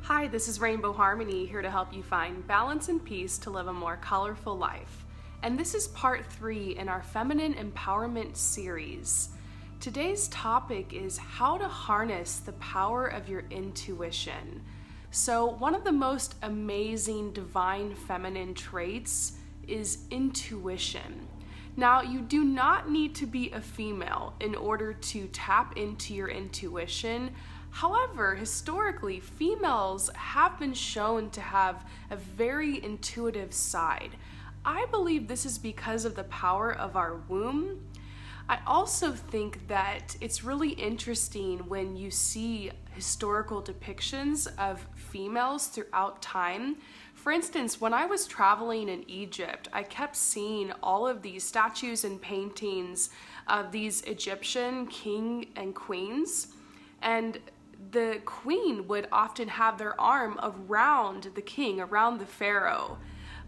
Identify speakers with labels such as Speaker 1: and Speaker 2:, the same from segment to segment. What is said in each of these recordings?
Speaker 1: Hi, this is Rainbow Harmony, here to help you find balance and peace to live a more colorful life. And this is part 3 in our Feminine Empowerment series. Today's topic is how to harness the power of your intuition. So one of the most amazing divine feminine traits is intuition. Now, you do not need to be a female in order to tap into your intuition. However, historically, females have been shown to have a very intuitive side. I believe this is because of the power of our womb. I also think that it's really interesting when you see historical depictions of females throughout time. For instance, when I was traveling in Egypt, I kept seeing all of these statues and paintings of these Egyptian king and queens, and the queen would often have their arm around the king, around the pharaoh.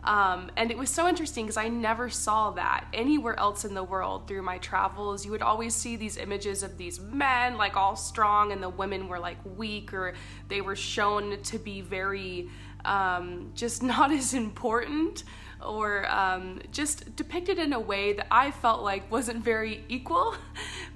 Speaker 1: And it was so interesting because I never saw that anywhere else in the world through my travels. You would always see these images of these men like all strong and the women were like weak, or they were shown to be very just not as important, or just depicted in a way that I felt like wasn't very equal.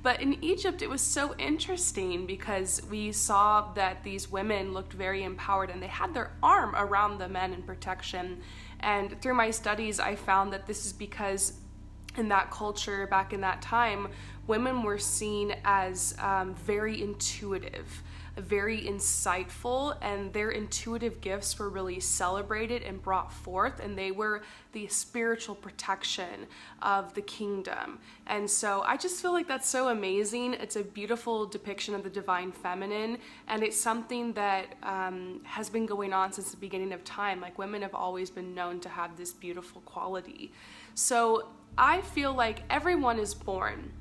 Speaker 1: But in Egypt, it was so interesting because we saw that these women looked very empowered and they had their arm around the men in protection. And through my studies, I found that this is because in that culture, back in that time, women were seen as very intuitive, very insightful, and their intuitive gifts were really celebrated and brought forth, and they were the spiritual protection of the kingdom. And so I just feel like that's so amazing. It's a beautiful depiction of the divine feminine, and it's something that has been going on since the beginning of time. Like, women have always been known to have this beautiful quality. So I feel like everyone is born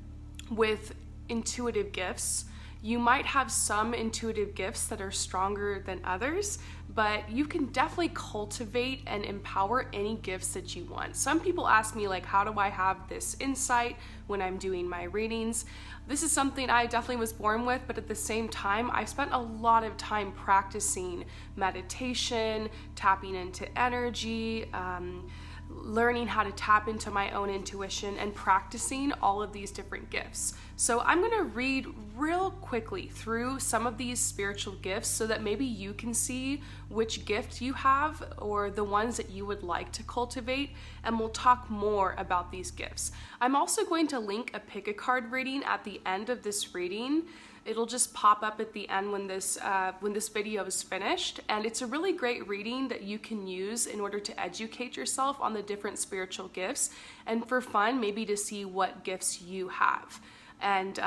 Speaker 1: with intuitive gifts. You might have some intuitive gifts that are stronger than others, but you can definitely cultivate and empower any gifts that you want. Some people ask me, like, how do I have this insight when I'm doing my readings? This is something I definitely was born with, but at the same time, I've spent a lot of time practicing meditation, tapping into energy, learning how to tap into my own intuition, and practicing all of these different gifts. So I'm going to read real quickly through some of these spiritual gifts so that maybe you can see which gift you have or the ones that you would like to cultivate, and we'll talk more about these gifts. I'm also going to link a pick a card reading at the end of this reading. It'll just pop up at the end when this video is finished, and it's a really great reading that you can use in order to educate yourself on the different spiritual gifts, and for fun, maybe to see what gifts you have. And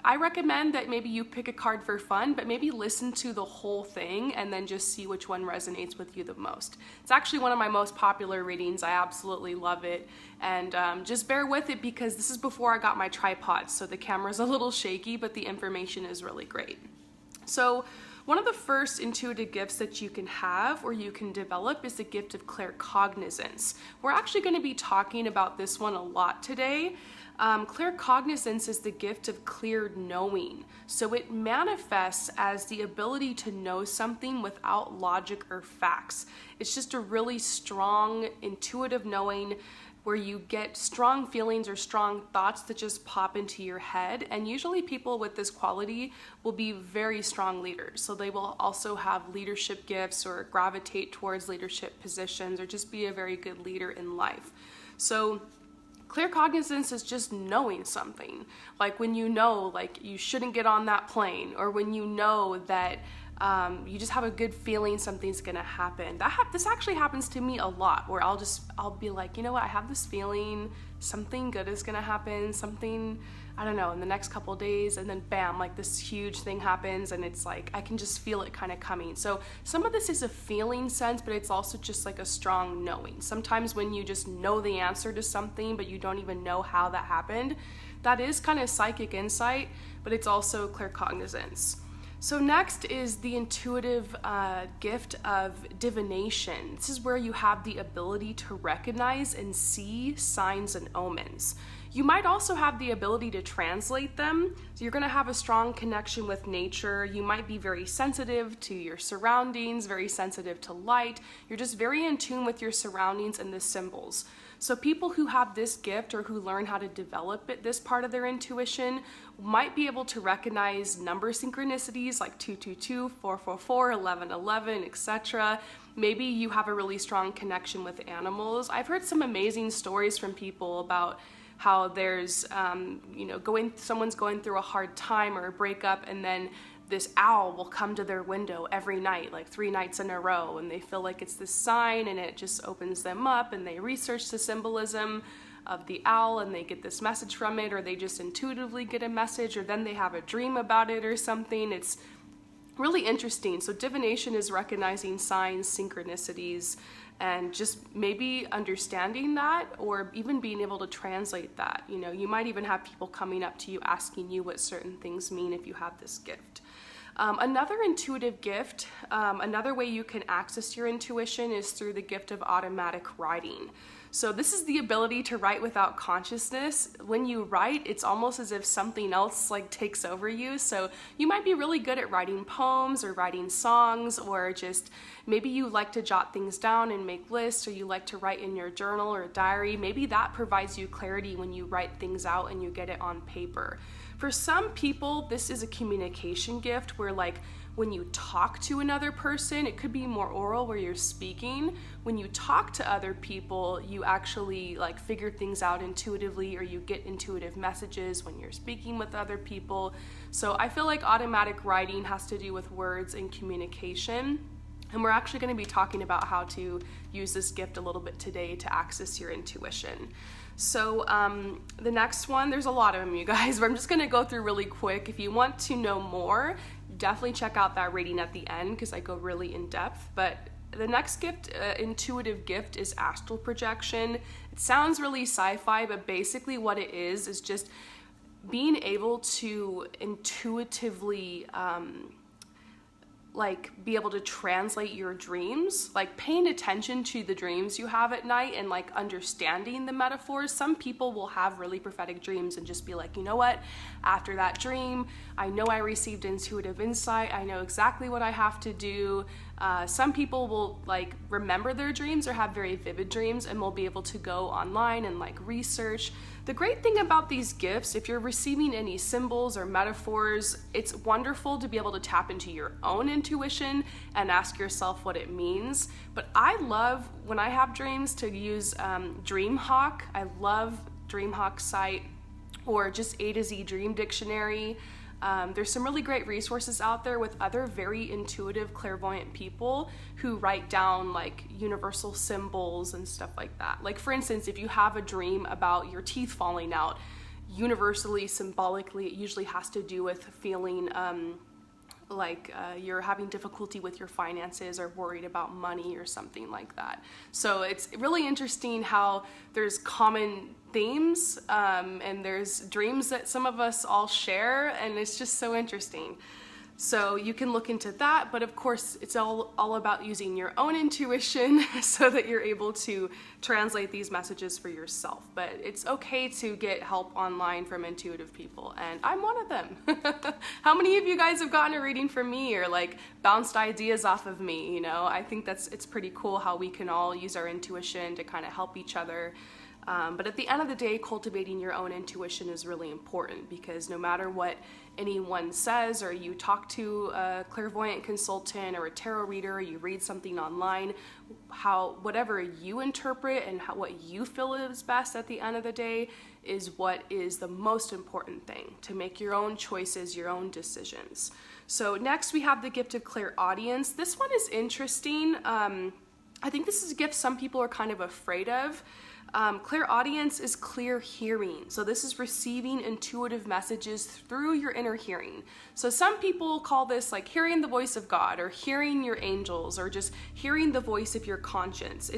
Speaker 1: I recommend that maybe you pick a card for fun, but maybe listen to the whole thing and then just see which one resonates with you the most. It's actually one of my most popular readings. I absolutely love it. And just bear with it because this is before I got my tripod, so the camera's a little shaky, but the information is really great. So one of the first intuitive gifts that you can have or you can develop is the gift of claircognizance. We're actually going to be talking about this one a lot today. Claircognizance is the gift of clear knowing. So it manifests as the ability to know something without logic or facts. It's just a really strong, intuitive knowing where you get strong feelings or strong thoughts that just pop into your head. And usually people with this quality will be very strong leaders. So they will also have leadership gifts or gravitate towards leadership positions or just be a very good leader in life. So claircognizance is just knowing something. Like when you know, like, you shouldn't get on that plane, or when you know that you just have a good feeling something's gonna happen. This actually happens to me a lot, where I'll be like, you know what, I have this feeling something good is gonna happen, something, I don't know, in the next couple of days, and then bam, like this huge thing happens, and it's like I can just feel it kind of coming. So some of this is a feeling sense, but it's also just like a strong knowing. Sometimes when you just know the answer to something, but you don't even know how that happened, that is kind of psychic insight, but it's also claircognizance. So next is the intuitive gift of divination. This is where you have the ability to recognize and see signs and omens. You might also have the ability to translate them. So you're going to have a strong connection with nature. You might be very sensitive to your surroundings, very sensitive to light. You're just very in tune with your surroundings and the symbols. So people who have this gift or who learn how to develop this part of their intuition might be able to recognize number synchronicities like 222, 444, 1111, etc. Maybe you have a really strong connection with animals. I've heard some amazing stories from people about how there's, someone's going through a hard time or a breakup, and then this owl will come to their window every night, like 3 nights in a row, and they feel like it's this sign, and it just opens them up, and they research the symbolism of the owl, and they get this message from it, or they just intuitively get a message, or then they have a dream about it or something. It's really interesting. So divination is recognizing signs, synchronicities, and just maybe understanding that, or even being able to translate that. You know, you might even have people coming up to you asking you what certain things mean if you have this gift. Another intuitive gift, another way you can access your intuition is through the gift of automatic writing. So this is the ability to write without consciousness. When you write, it's almost as if something else like takes over you. So you might be really good at writing poems or writing songs, or just maybe you like to jot things down and make lists, or you like to write in your journal or diary. Maybe that provides you clarity when you write things out and you get it on paper. For some people, this is a communication gift where, like, when you talk to another person, it could be more oral where you're speaking. When you talk to other people, you actually like figure things out intuitively, or you get intuitive messages when you're speaking with other people. So I feel like automatic writing has to do with words and communication. And we're actually going to be talking about how to use this gift a little bit today to access your intuition. So the next one, there's a lot of them, you guys, but I'm just going to go through really quick. If you want to know more, definitely check out that reading at the end because I go really in depth. But the next gift, intuitive gift, is astral projection. It sounds really sci-fi, but basically what it is just being able to intuitively be able to translate your dreams, like paying attention to the dreams you have at night and like understanding the metaphors. Some people will have really prophetic dreams and just be like, you know what, after that dream, I know I received intuitive insight. I know exactly what I have to do. Some people will like remember their dreams or have very vivid dreams and will be able to go online and like research. The great thing about these gifts, if you're receiving any symbols or metaphors, it's wonderful to be able to tap into your own intuition and ask yourself what it means. But I love, when I have dreams, to use DreamHawk. I love DreamHawk site, or just A to Z Dream Dictionary. There's some really great resources out there with other very intuitive, clairvoyant people who write down like universal symbols and stuff like that. Like, for instance, if you have a dream about your teeth falling out, universally, symbolically, it usually has to do with feeling you're having difficulty with your finances or worried about money or something like that. So it's really interesting how there's common themes and there's dreams that some of us all share, and it's just so interesting. So you can look into that, but of course it's all about using your own intuition so that you're able to translate these messages for yourself. But it's okay to get help online from intuitive people, and I'm one of them. How many of you guys have gotten a reading from me or like bounced ideas off of me? You know, I think it's pretty cool how we can all use our intuition to kind of help each other. But at the end of the day, cultivating your own intuition is really important, because no matter what anyone says, or you talk to a clairvoyant consultant or a tarot reader, or you read something online, whatever you interpret and what you feel is best at the end of the day is what is the most important thing, to make your own choices, your own decisions. So next we have the gift of clairaudience. This one is interesting. I think this is a gift some people are kind of afraid of. Clairaudience is clear hearing. So this is receiving intuitive messages through your inner hearing. So some people call this like hearing the voice of God, or hearing your angels, or just hearing the voice of your conscience.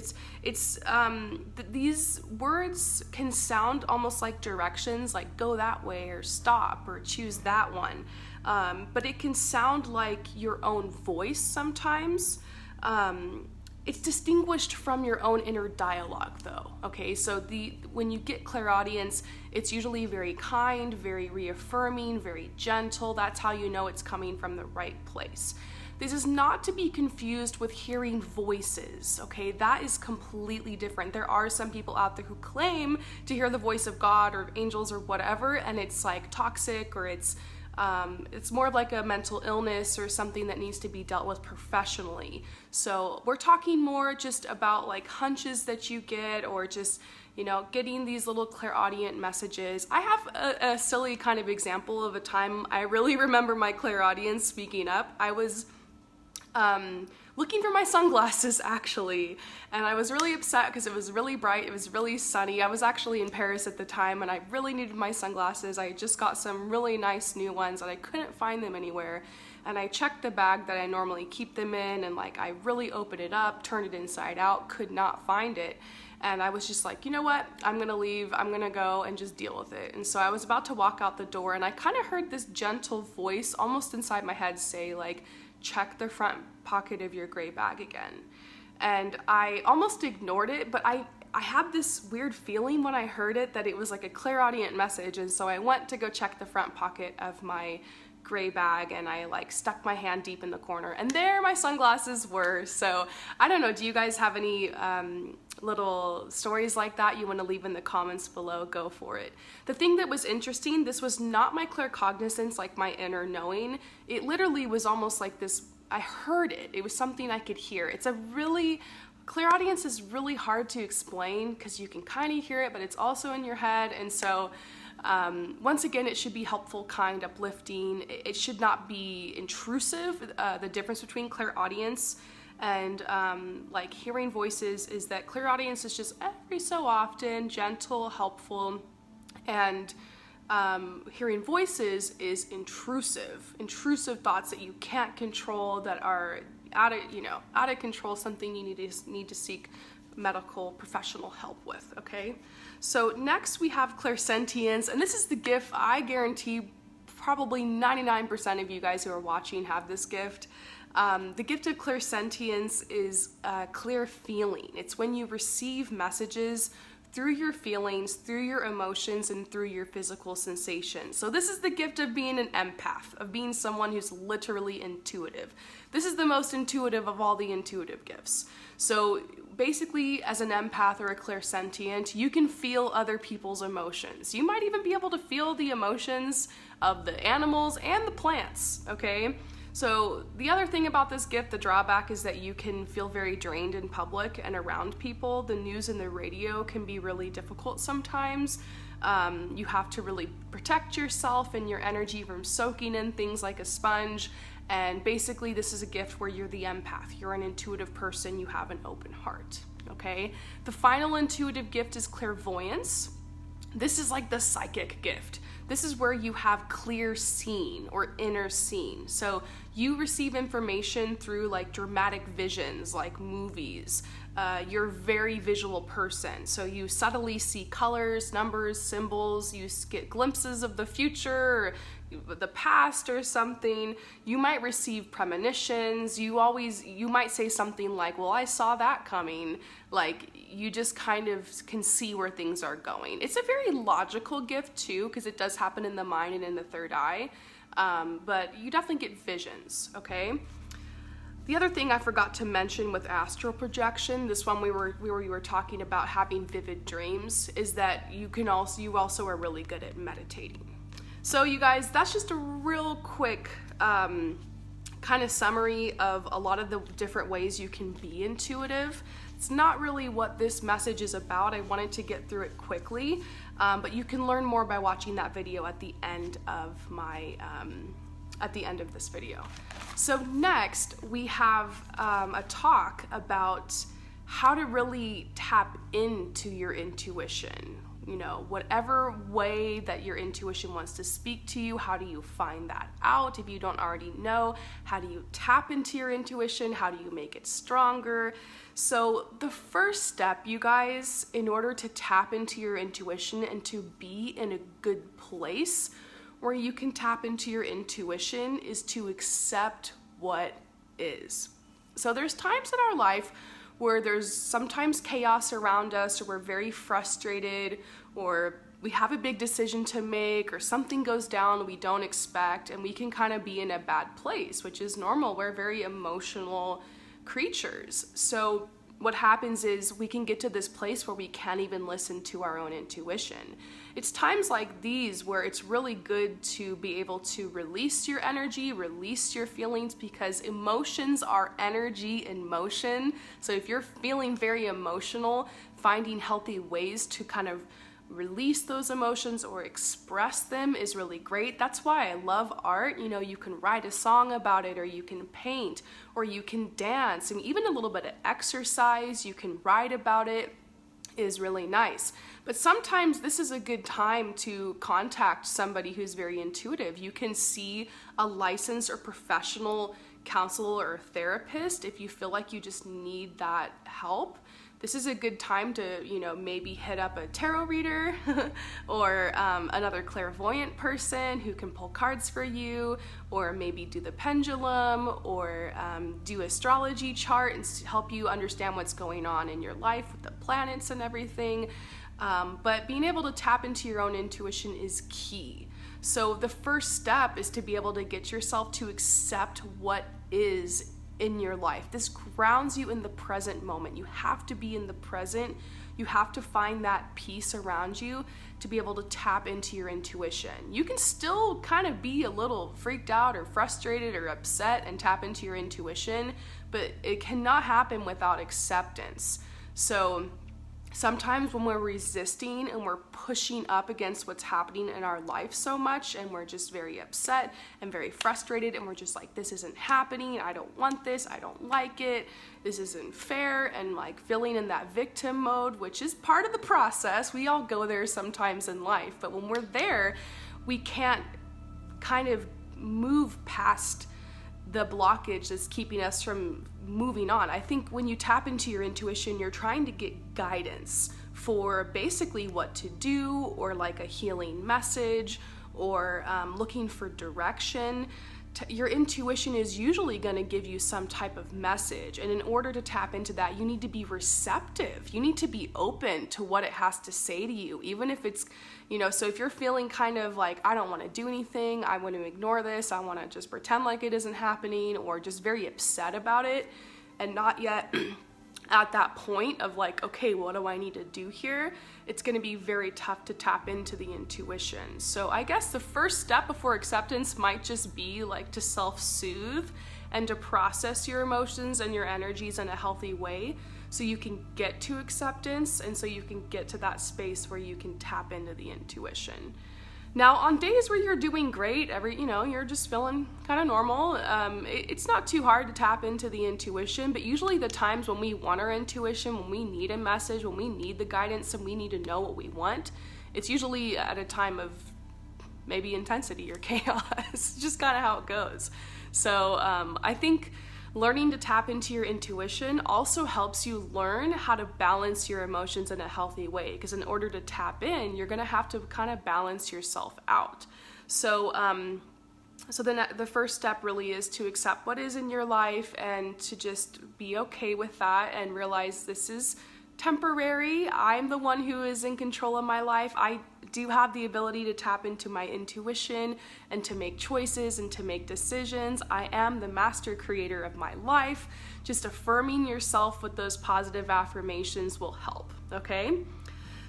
Speaker 1: These words can sound almost like directions, like go that way, or stop, or choose that one. but it can sound like your own voice sometimes. It's distinguished from your own inner dialogue though, okay? So when you get clairaudience, it's usually very kind, very reaffirming, very gentle. That's how you know it's coming from the right place. This is not to be confused with hearing voices, okay? That is completely different. There are some people out there who claim to hear the voice of God or angels or whatever, and it's like toxic, or it's more like a mental illness or something that needs to be dealt with professionally. So we're talking more just about like hunches that you get, or just, you know, getting these little clairaudient messages. I have a silly kind of example of a time I really remember my clairaudience speaking up. I was looking for my sunglasses actually, and I was really upset because it was really bright, it was really sunny. I was actually in Paris at the time and I really needed my sunglasses. I just got some really nice new ones and I couldn't find them anywhere, and I checked the bag that I normally keep them in, and like I really opened it up, turned it inside out, could not find it. And I was just like, you know what, I'm gonna leave, I'm gonna go and just deal with it. And so I was about to walk out the door and I kind of heard this gentle voice almost inside my head say like, check the front pocket of your gray bag again. And I almost ignored it, but I had this weird feeling when I heard it that it was like a clairaudient message. And so I went to go check the front pocket of my gray bag, and I like stuck my hand deep in the corner, and there my sunglasses were. So I don't know, do you guys have any little stories like that you want to leave in the comments below? Go for it. The thing that was interesting, this was not my claircognizance, like my inner knowing. It literally was almost like this, I heard it. It was something I could hear. Clairaudience is really hard to explain because you can kind of hear it, but it's also in your head. And so once again, it should be helpful, kind, uplifting. It should not be intrusive. The difference between clairaudience and like hearing voices is that clairaudience is just every so often gentle, helpful, and hearing voices is intrusive thoughts that you can't control, that are out of control, something you need to seek medical professional help with, okay? So next we have clairsentience, and this is the gift I guarantee probably 99% of you guys who are watching have this gift. The gift of clairsentience is clear feeling. It's when you receive messages through your feelings, through your emotions, and through your physical sensations. So this is the gift of being an empath, of being someone who's literally intuitive. This is the most intuitive of all the intuitive gifts. So basically, as an empath or a clairsentient, you can feel other people's emotions. You might even be able to feel the emotions of the animals and the plants, okay? So the other thing about this gift, the drawback, is that you can feel very drained in public and around people. The news and the radio can be really difficult sometimes. You have to really protect yourself and your energy from soaking in things like a sponge. And basically, this is a gift where you're the empath. You're an intuitive person. You have an open heart, okay? The final intuitive gift is clairvoyance. This is like the psychic gift. This is where you have clear seeing or inner seeing. So you receive information through like dramatic visions, like movies. You're a very visual person. So you subtly see colors, numbers, symbols. You get glimpses of the future, or the past or something. You might receive premonitions. You might say something like, well, I saw that coming. Like, you just kind of can see where things are going. It's a very logical gift too, because it does happen in the mind and in the third eye. But you definitely get visions, okay? The other thing I forgot to mention with astral projection, this one we were talking about having vivid dreams, is that you also are really good at meditating. So you guys, that's just a real quick kind of summary of a lot of the different ways you can be intuitive. It's not really what this message is about. I wanted to get through it quickly, but you can learn more by watching that video at the end of this video. So next we have a talk about how to really tap into your intuition. You know, whatever way that your intuition wants to speak to you, how do you find that out? If you don't already know, how do you tap into your intuition? How do you make it stronger? So the first step, you guys, in order to tap into your intuition and to be in a good place, where you can tap into your intuition is to accept what is. So there's times in our life where there's sometimes chaos around us, or we're very frustrated, or we have a big decision to make, or something goes down we don't expect, and we can kind of be in a bad place, which is normal. We're very emotional creatures. So what happens is we can get to this place where we can't even listen to our own intuition. It's times like these where it's really good to be able to release your energy, release your feelings, because emotions are energy in motion. So if you're feeling very emotional, finding healthy ways to kind of release those emotions or express them is really great. That's why I love art. You know, you can write a song about it, or you can paint, or you can dance, and even a little bit of exercise, you can write about it, is really nice. But sometimes this is a good time to contact somebody who's very intuitive. You can see a licensed or professional counselor or therapist if you feel like you just need that help. This is a good time to, maybe hit up a tarot reader or another clairvoyant person who can pull cards for you, or maybe do the pendulum, or do astrology chart and help you understand what's going on in your life with the planets and everything. But being able to tap into your own intuition is key. So the first step is to be able to get yourself to accept what is in your life. This grounds you in the present moment. You have to be in the present. You have to find that peace around you to be able to tap into your intuition. You can still kind of be a little freaked out or frustrated or upset and tap into your intuition, but it cannot happen without acceptance. So sometimes when we're resisting and we're pushing up against what's happening in our life so much, and we're just very upset and very frustrated, and we're just like, this isn't happening, I don't want this, I don't like it, this isn't fair, and like feeling in that victim mode, which is part of the process. We all go there sometimes in life, but when we're there, we can't kind of move past the blockage that's keeping us from moving on. I think when you tap into your intuition, you're trying to get guidance for basically what to do, or like a healing message, or looking for direction. Your intuition is usually going to give you some type of message, and in order to tap into that, you need to be receptive. You need to be open to what it has to say to you, even if it's, so if you're feeling kind of like, I don't want to do anything, I want to ignore this, I want to just pretend like it isn't happening, or just very upset about it, and not yet at that point of like, okay, what do I need to do here? It's going to be very tough to tap into the intuition. So I guess the first step before acceptance might just be like to self-soothe and to process your emotions and your energies in a healthy way, so you can get to acceptance, and so you can get to that space where you can tap into the intuition. Now, on days where you're doing great, you're just feeling kind of normal, it's not too hard to tap into the intuition, but usually the times when we want our intuition, when we need a message, when we need the guidance, and we need to know what we want, it's usually at a time of maybe intensity or chaos, just kind of how it goes. So I think learning to tap into your intuition also helps you learn how to balance your emotions in a healthy way, because in order to tap in, you're going to have to kind of balance yourself out. So then the first step really is to accept what is in your life, and to just be okay with that and realize this is temporary. I'm the one who is in control of my life. I do have the ability to tap into my intuition and to make choices and to make decisions. I am the master creator of my life. Just affirming yourself with those positive affirmations will help, okay?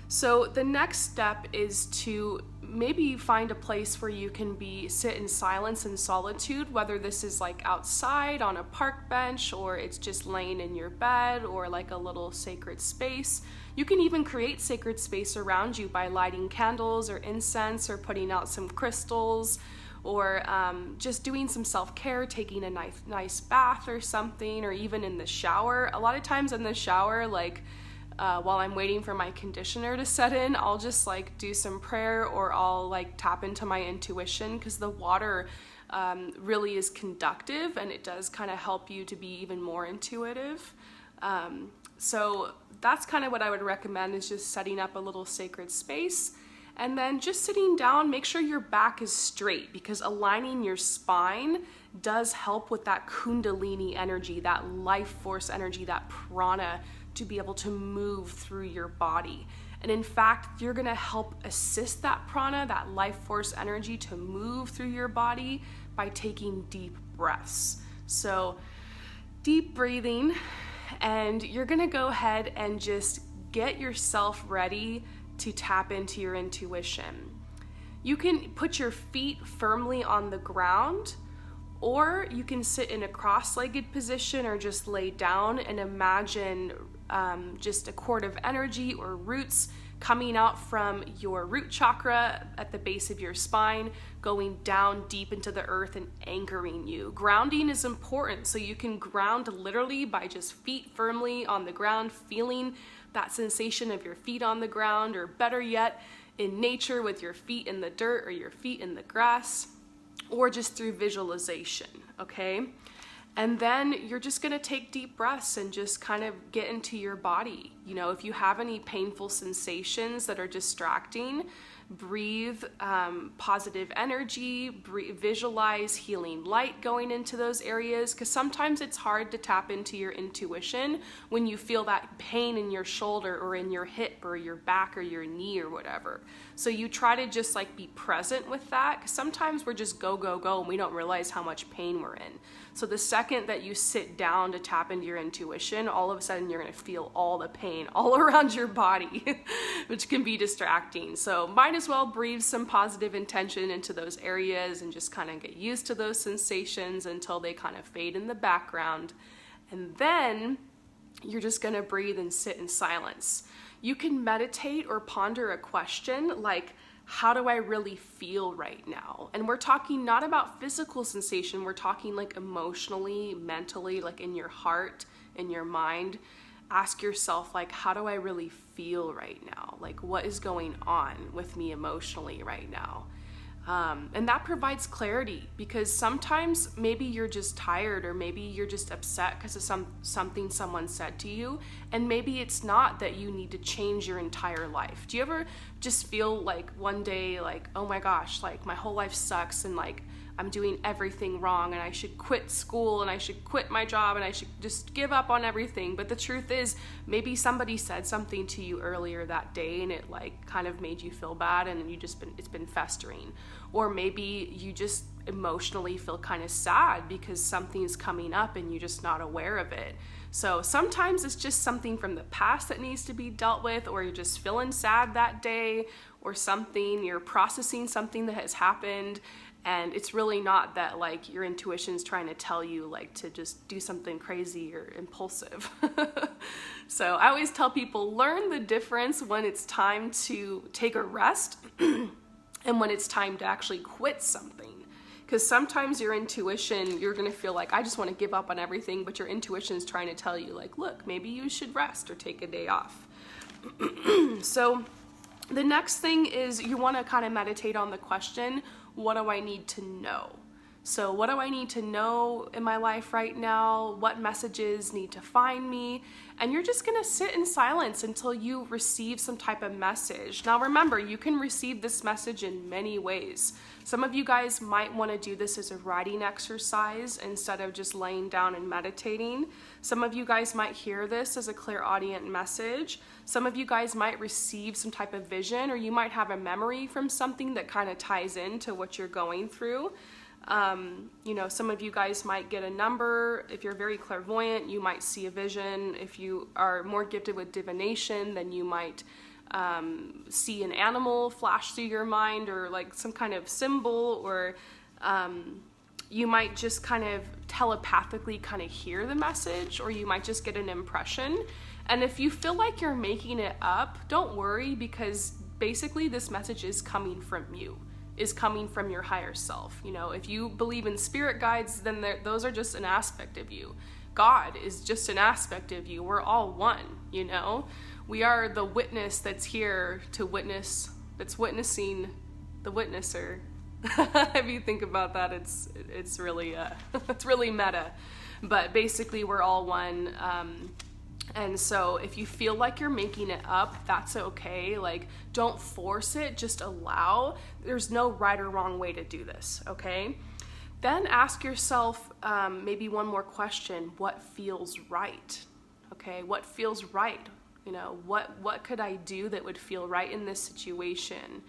Speaker 1: So the next step is to maybe find a place where you can sit in silence and solitude, whether this is like outside on a park bench, or it's just laying in your bed, or like a little sacred space. You can even create sacred space around you by lighting candles or incense, or putting out some crystals, or just doing some self-care, taking a nice bath or something, or even in the shower. A lot of times in the shower, while I'm waiting for my conditioner to set in, I'll just do some prayer, or I'll tap into my intuition, because the water really is conductive, and it does kind of help you to be even more intuitive. So that's kind of what I would recommend, is just setting up a little sacred space. And then just sitting down, make sure your back is straight, because aligning your spine does help with that kundalini energy, that life force energy, that prana, to be able to move through your body. And in fact, you're gonna help assist that prana, that life force energy, to move through your body by taking deep breaths. So deep breathing, and you're gonna go ahead and just get yourself ready to tap into your intuition. You can put your feet firmly on the ground, or you can sit in a cross-legged position or just lay down and imagine just a cord of energy or roots coming out from your root chakra at the base of your spine, going down deep into the earth and anchoring you. Grounding is important, so you can ground literally by just feet firmly on the ground, feeling that sensation of your feet on the ground, or better yet, in nature with your feet in the dirt or your feet in the grass, or just through visualization, okay? And then you're just gonna take deep breaths and just kind of get into your body. You know, if you have any painful sensations that are distracting, breathe positive energy, visualize healing light going into those areas, because sometimes it's hard to tap into your intuition when you feel that pain in your shoulder or in your hip or your back or your knee or whatever. So you try to just like be present with that, because sometimes we're just go, go, go, and we don't realize how much pain we're in. So the second that you sit down to tap into your intuition, all of a sudden you're gonna feel all the pain all around your body, which can be distracting. So might as well breathe some positive intention into those areas and just kind of get used to those sensations until they kind of fade in the background. And then you're just gonna breathe and sit in silence. You can meditate or ponder a question like, how do I really feel right now? And we're talking not about physical sensation, we're talking like emotionally, mentally, like in your heart, in your mind. Ask yourself, like, how do I really feel right now? Like, what is going on with me emotionally right now? And that provides clarity, because sometimes maybe you're just tired, or maybe you're just upset because of something someone said to you, and maybe it's not that you need to change your entire life. Do you ever just feel like one day, like, oh my gosh, like my whole life sucks, and like I'm doing everything wrong, and I should quit school, and I should quit my job, and I should just give up on everything? But the truth is, maybe somebody said something to you earlier that day, and it like kind of made you feel bad, and it's been festering. Or maybe you just emotionally feel kind of sad because something's coming up and you're just not aware of it. So sometimes it's just something from the past that needs to be dealt with, or you're just feeling sad that day, or something, you're processing something that has happened. And it's really not that like your intuition's trying to tell you like to just do something crazy or impulsive. So I always tell people, learn the difference when it's time to take a rest and when it's time to actually quit something. Because sometimes your intuition, you're gonna feel like, I just wanna give up on everything, but your intuition's trying to tell you like, look, maybe you should rest or take a day off. So the next thing is you wanna kind of meditate on the question, what do I need to know? So what do I need to know in my life right now? What messages need to find me? And you're just gonna sit in silence until you receive some type of message. Now remember, you can receive this message in many ways. Some of you guys might wanna do this as a writing exercise instead of just laying down and meditating. Some of you guys might hear this as a clairaudient message. Some of you guys might receive some type of vision, or you might have a memory from something that kind of ties into what you're going through. You know, some of you guys might get a number. If you're very clairvoyant, you might see a vision. If you are more gifted with divination, then you might see an animal flash through your mind, or like some kind of symbol, or you might just kind of telepathically kind of hear the message, or you might just get an impression. And if you feel like you're making it up, don't worry, because basically this message is coming from you, is coming from your higher self. You know, if you believe in spirit guides, then those are just an aspect of you. God is just an aspect of you. We're all one, you know? We are the witness that's here to witness, that's witnessing the witnesser. If you think about that, it's really it's really meta. But basically we're all one. And so if you feel like you're making it up, that's okay. Like, don't force it, just allow. There's no right or wrong way to do this, okay? Then ask yourself maybe one more question. What feels right? Okay, what feels right? You know, what could I do that would feel right in this situation?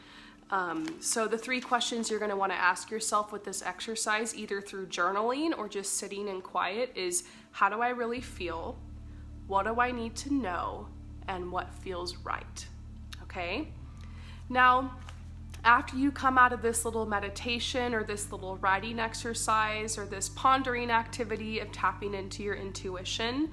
Speaker 1: So the 3 questions you're going to want to ask yourself with this exercise, either through journaling or just sitting in quiet, is how do I really feel? What do I need to know? And what feels right? Okay? Now, after you come out of this little meditation or this little writing exercise or this pondering activity of tapping into your intuition,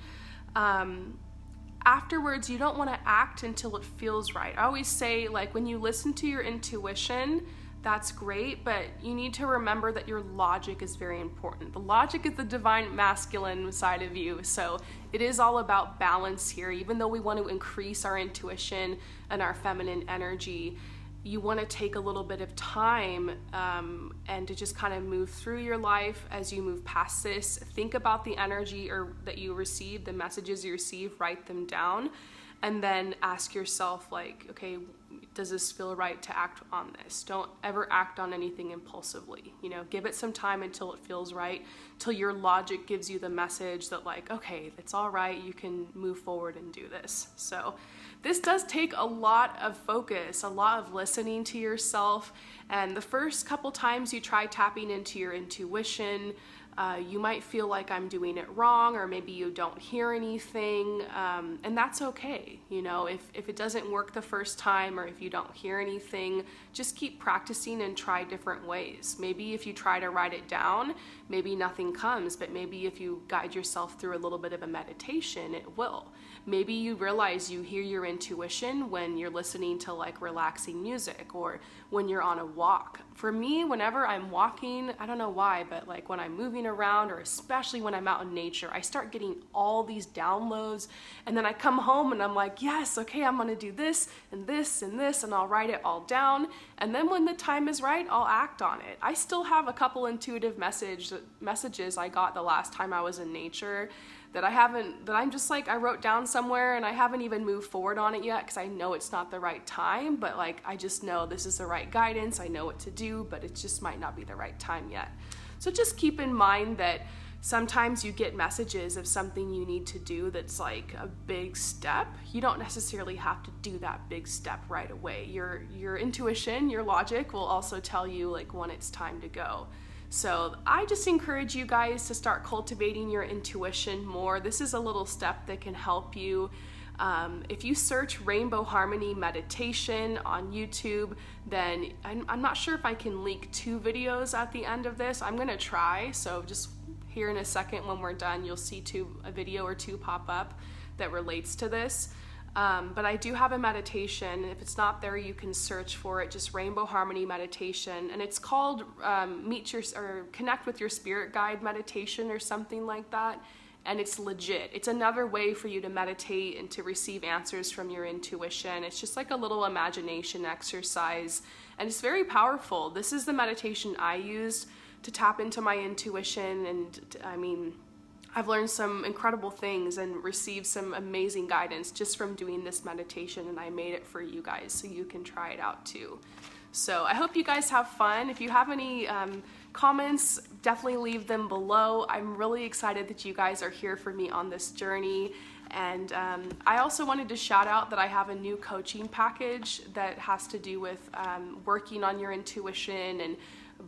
Speaker 1: afterwards, you don't want to act until it feels right. I always say, like, when you listen to your intuition, that's great, but you need to remember that your logic is very important. The logic is the divine masculine side of you, so it is all about balance here. Even though we want to increase our intuition and our feminine energy, you want to take a little bit of time and to just kind of move through your life as you move past this. Think about the energy that you receive, the messages you receive, write them down, and then ask yourself, like, okay, does this feel right to act on this? Don't ever act on anything impulsively. You know, give it some time until it feels right, till your logic gives you the message that, like, okay, it's all right, you can move forward and do this. So this does take a lot of focus, a lot of listening to yourself. And the first couple times you try tapping into your intuition, you might feel like I'm doing it wrong, or maybe you don't hear anything, and that's okay. You know, if it doesn't work the first time, or if you don't hear anything, just keep practicing and try different ways. Maybe if you try to write it down, maybe nothing comes, but maybe if you guide yourself through a little bit of a meditation, it will. Maybe you realize you hear your intuition when you're listening to, like, relaxing music, or when you're on a walk. For me, whenever I'm walking, I don't know why, but like when I'm moving around, or especially when I'm out in nature, I start getting all these downloads, and then I come home and I'm like, yes, okay, I'm gonna do this and this and this, and I'll write it all down, and then when the time is right, I'll act on it. I still have a couple intuitive messages I got the last time I was in nature that I'm just like, I wrote down somewhere and I haven't even moved forward on it yet because I know it's not the right time, but like, I just know this is the right guidance, I know what to do, but it just might not be the right time yet. So just keep in mind that sometimes you get messages of something you need to do that's like a big step. You don't necessarily have to do that big step right away. Your intuition, your logic will also tell you like when it's time to go. So I just encourage you guys to start cultivating your intuition more. This is a little step that can help you. If you search Rainbow Harmony Meditation on YouTube, then I'm not sure if I can link 2 videos at the end of this. I'm gonna try, so just here in a second when we're done, you'll see a video or 2 pop up that relates to this. But I do have a meditation. If it's not there, you can search for it, just Rainbow Harmony Meditation, and it's called Connect with Your Spirit Guide Meditation or something like that, and it's legit. It's another way for you to meditate and to receive answers from your intuition. It's just like a little imagination exercise, and it's very powerful. This is the meditation I used to tap into my intuition, and I've learned some incredible things and received some amazing guidance just from doing this meditation, and I made it for you guys so you can try it out too. So I hope you guys have fun. If you have any comments, definitely leave them below. I'm really excited that you guys are here for me on this journey. And I also wanted to shout out that I have a new coaching package that has to do with working on your intuition and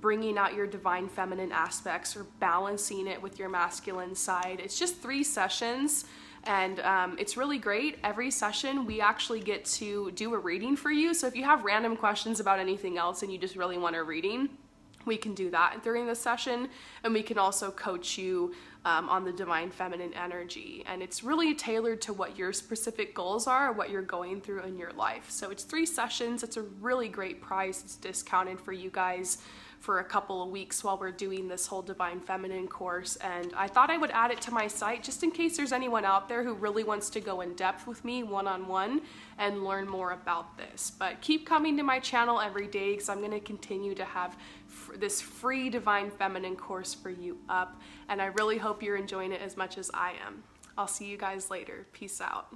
Speaker 1: bringing out your divine feminine aspects or balancing it with your masculine side. It's just 3 sessions, and it's really great. Every session we actually get to do a reading for you. So if you have random questions about anything else and you just really want a reading, we can do that during the session, and we can also coach you on the divine feminine energy. And it's really tailored to what your specific goals are, what you're going through in your life. So it's 3 sessions. It's a really great price. It's discounted for you guys for a couple of weeks while we're doing this whole divine feminine course, and I thought I would add it to my site just in case there's anyone out there who really wants to go in depth with me one-on-one and learn more about this. But keep coming to my channel every day because I'm going to continue to have this free divine feminine course for you up, and I really hope you're enjoying it as much as I am. I'll see you guys later. Peace out.